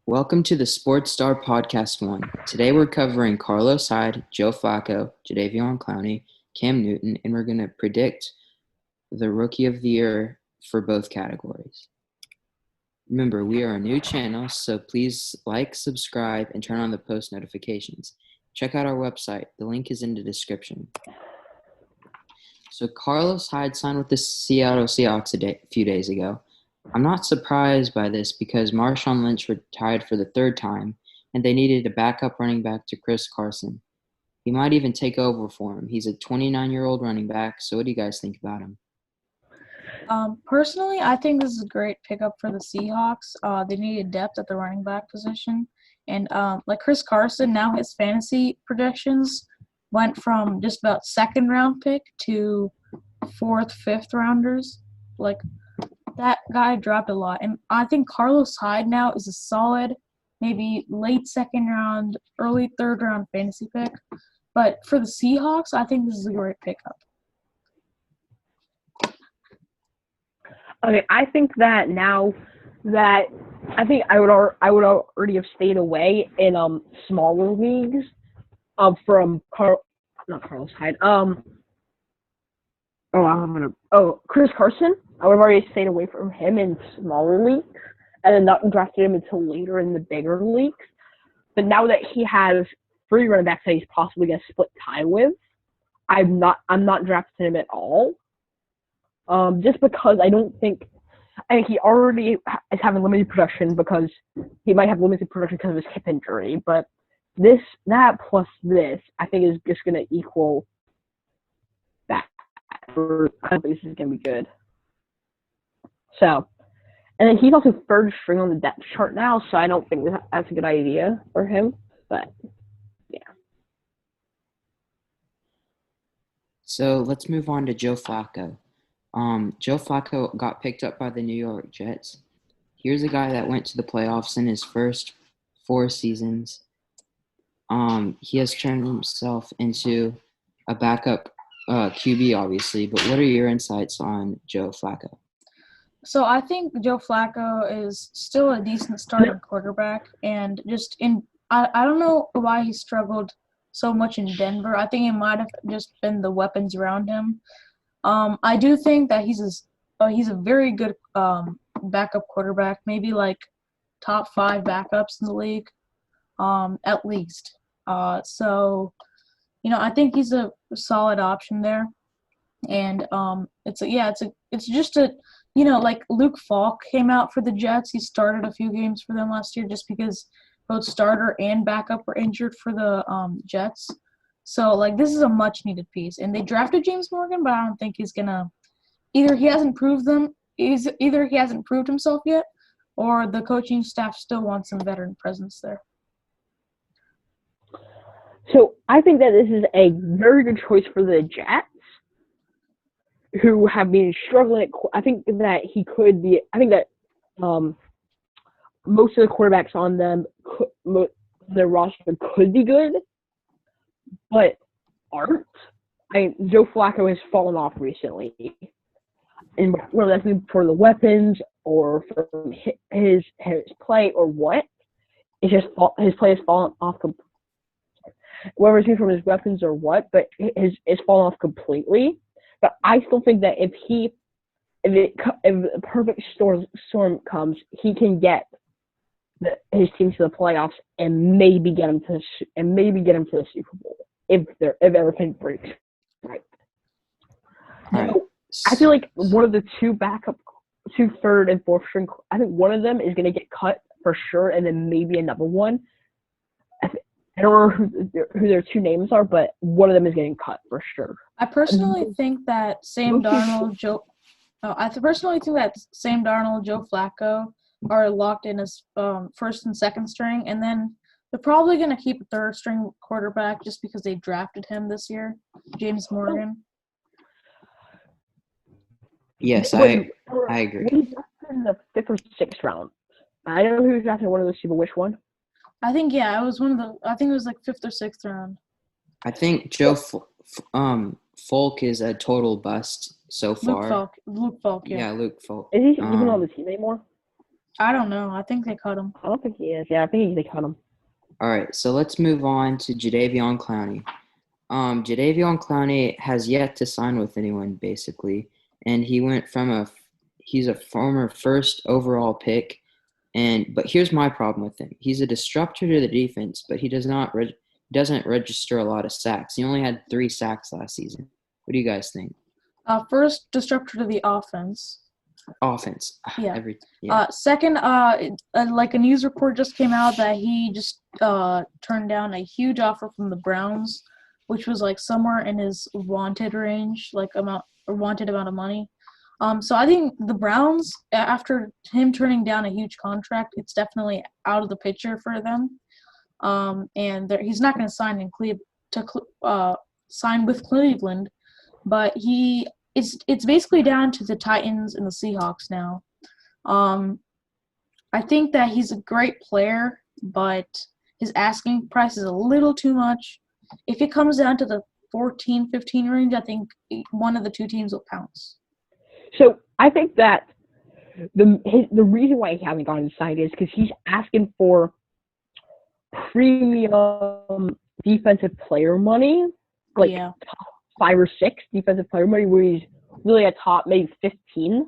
Welcome to the Sports Star Podcast 1. Today we're covering Carlos Hyde, Joe Flacco, Jadeveon Clowney, Cam Newton, and we're going to predict the Rookie of the Year for both categories. Remember, we are a new channel, so please like, subscribe, and turn on the post notifications. Check out our website. The link is in the description. So Carlos Hyde signed with the Seattle Seahawks a few days ago. I'm not surprised by this because Marshawn Lynch retired for the third time, and they needed a backup running back to Chris Carson. He might even take over for him. He's a 29-year-old running back, so what do you guys think about him? Personally, I think this is a great pickup for the Seahawks. They needed depth at the running back position. And like Chris Carson, now his fantasy predictions went from just about second-round pick to fourth, fifth rounders. Like, that guy dropped a lot. And I think Carlos Hyde now is a solid, maybe late second round, early third round fantasy pick. But for the Seahawks, I think this is a great pickup. Okay, I think that now that I would already have stayed away in smaller leagues from Carlos Hyde. Chris Carson. I would have already stayed away from him in smaller leagues and then not drafted him until later in the bigger leagues. But now that he has three running backs that he's possibly going to split time with, I'm not drafting him at all. Just because I think he already is having limited production because he might have limited production because of his hip injury. But that plus this, I think is just going to equal that. I think this is going to be good. So, and then he's also third string on the depth chart now, so I don't think that's a good idea for him. But, yeah. So let's move on to Joe Flacco. Joe Flacco got picked up by the New York Jets. Here's a guy that went to the playoffs in his first 4 seasons. He has turned himself into a backup QB, obviously, but what are your insights on Joe Flacco? So I think Joe Flacco is still a decent starting quarterback, and I don't know why he struggled so much in Denver. I think it might have just been the weapons around him. I do think that he's a very good backup quarterback, maybe like top 5 backups in the league, at least. So, I think he's a solid option there, and it's just a. Like Luke Falk came out for the Jets. He started a few games for them last year just because both starter and backup were injured for the Jets. So, like, this is a much-needed piece. And they drafted James Morgan, but I don't think he's going to – either he hasn't proved himself yet, or the coaching staff still wants some veteran presence there. So, I think that this is a very good choice for the Jets, who have been struggling. I think that most of the quarterbacks on their roster could be good, but aren't. Joe Flacco has fallen off recently, and whether that's been for the weapons or for his play or what, it's just his play has fallen off. Whether it's been from his weapons or what, but it's fallen off completely. But I still think that if a perfect storm comes, he can get his team to the playoffs and maybe get him to the Super Bowl if everything breaks right. So I feel like one of the two third and fourth string. I think one of them is going to get cut for sure, and then maybe another one. I don't know who their two names are, but one of them is getting cut for sure. I personally think that Sam Darnold, Joe Flacco are locked in as first and second string, and then they're probably going to keep a third string quarterback just because they drafted him this year, James Morgan. Yes, I agree. He's in the 5th or 6th round. I don't know who's drafted one of those two, but which one? I think it was it was like 5th or 6th round. I think Joe Folk is a total bust so far. Luke Falk, yeah. Yeah, Luke Falk. Is he even on the team anymore? I don't know. I think they cut him. I don't think he is. Yeah, I think they cut him. All right, so let's move on to Jadeveon Clowney. Jadeveon Clowney has yet to sign with anyone, basically, and he's a former first overall pick, but here's my problem with him. He's a disruptor to the defense, but he doesn't register a lot of sacks. He only had 3 sacks last season. What do you guys think? First, disruptor to the offense. Offense. Yeah. Yeah. Second, like a news report just came out that he just turned down a huge offer from the Browns, which was like somewhere in his wanted range, wanted amount of money. So I think the Browns, after him turning down a huge contract, it's definitely out of the picture for them. And he's not going to sign with Cleveland, but it's basically down to the Titans and the Seahawks now. I think that he's a great player, but his asking price is a little too much. If it comes down to the 14, 15 range, I think one of the two teams will pounce. So I think that the reason why he hasn't gotten signed is because he's asking for premium defensive player money, like top 5 or 6 defensive player money, where he's really a top maybe 15,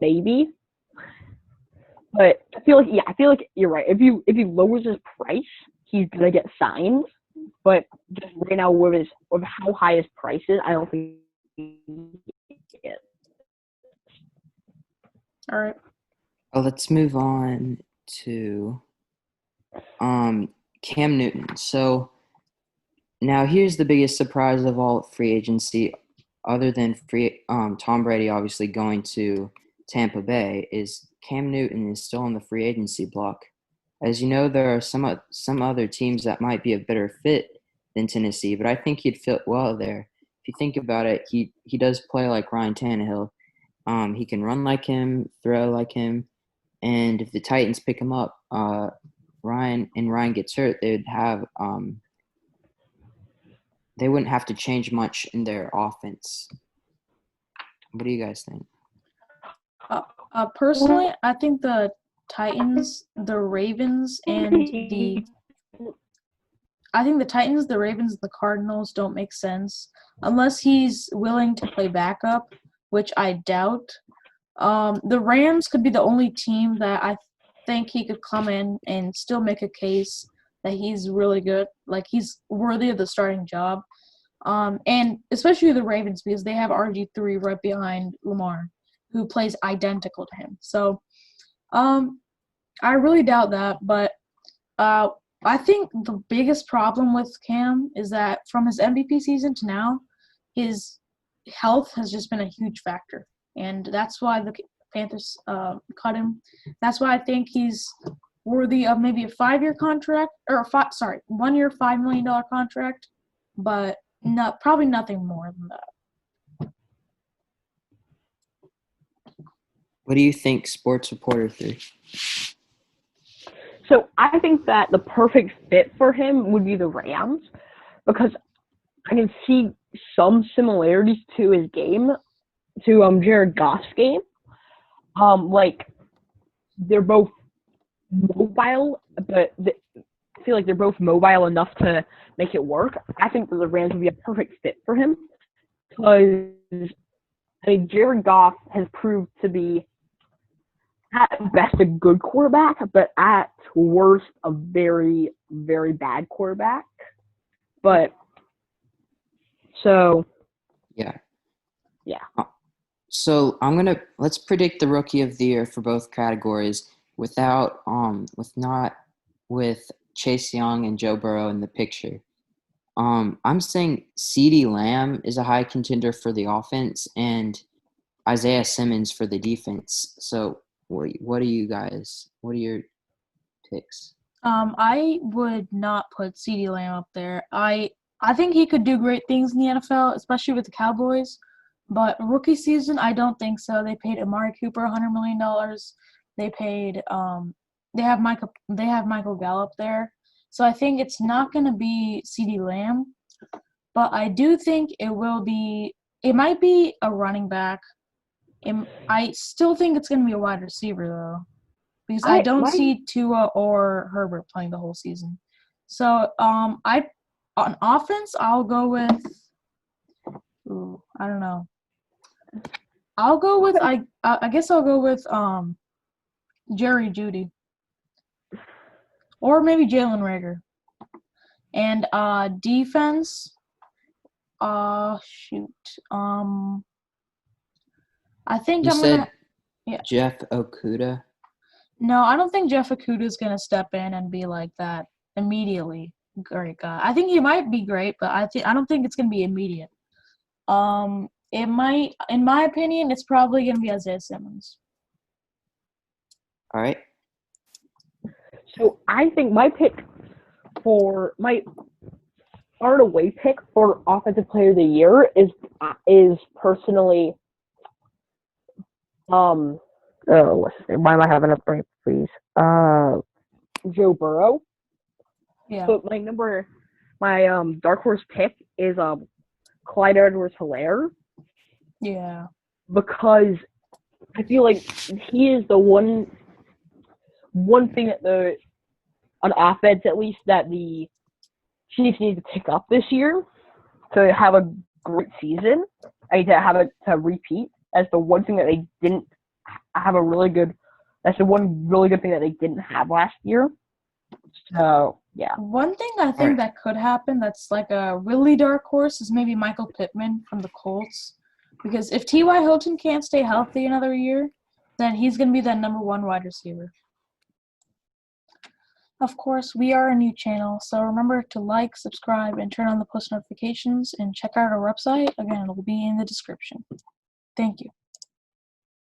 maybe. But I feel like you're right. If he lowers his price, he's gonna get signed. But just right now with how high his price is, I don't think he is. All right. Let's move on to Cam Newton. So now here's the biggest surprise of all free agency, other than Tom Brady obviously going to Tampa Bay, is Cam Newton is still on the free agency block. As you know, there are some other teams that might be a better fit than Tennessee, but I think he'd fit well there. If you think about it, he does play like Ryan Tannehill. He can run like him, throw like him, and if the Titans pick him up, Ryan gets hurt, they wouldn't have to change much in their offense. What do you guys think? Personally, I think the Titans, the Ravens, and the Cardinals don't make sense unless he's willing to play backup, which I doubt. The Rams could be the only team that I think he could come in and still make a case that he's really good, like he's worthy of the starting job. And especially the Ravens, because they have RG3 right behind Lamar, who plays identical to him. So I really doubt that, but I think the biggest problem with Cam is that from his MVP season to now, his health has just been a huge factor. And that's why the Panthers cut him. That's why I think he's worthy of maybe a 5-year contract, or 1 year, $5 million contract, but probably nothing more than that. What do you think, Sports Reporter 3? So I think that the perfect fit for him would be the Rams, because I can see some similarities to his game, to Jared Goff's game. Like they're both mobile, but I feel like they're both mobile enough to make it work. I think that the Rams would be a perfect fit for him, because Jared Goff has proved to be at best a good quarterback, but at worst a very, very bad quarterback. But so yeah. So let's predict the Rookie of the Year for both categories with Chase Young and Joe Burrow in the picture. I'm saying CeeDee Lamb is a high contender for the offense and Isaiah Simmons for the defense. So what are your picks? I would not put CeeDee Lamb up there. I think he could do great things in the NFL, especially with the Cowboys. But rookie season, I don't think so. They paid Amari Cooper $100 million. They paid they have Michael Gallup there. So I think it's not going to be CeeDee Lamb, but I do think it might be a running back. I still think it's going to be a wide receiver, though. because I don't my- see Tua or Herbert playing the whole season. So on offense, I'll go with. I don't know. I'll go with I guess I'll go with Jerry Jeudy or maybe Jalen Reagor. And defense, shoot. I think You I'm said gonna. Yeah. Jeff Okuda. No, I don't think Jeff Okuda is gonna step in and be like that immediately. Great guy. I think he might be great, but I don't think it's gonna be immediate. It might, in my opinion, it's probably gonna be Isaiah Simmons. All right. So I think my far away pick for Offensive Player of the Year is personally what's his name? Why am I having a brain freeze? Joe Burrow. Yeah. But my dark horse pick is Clyde Edwards-Helaire. Yeah. Because I feel like he is the one thing that on offense at least that the Chiefs need to pick up this year to have a great season. I need to have it to repeat as the one thing that they didn't have that's the one really good thing that they didn't have last year. So yeah. One thing I think that could happen that's like a really dark horse is maybe Michael Pittman from the Colts. Because if T.Y. Hilton can't stay healthy another year, then he's going to be that number one wide receiver. Of course, we are a new channel, so remember to like, subscribe, and turn on the post notifications, and check out our website. Again, it will be in the description. Thank you.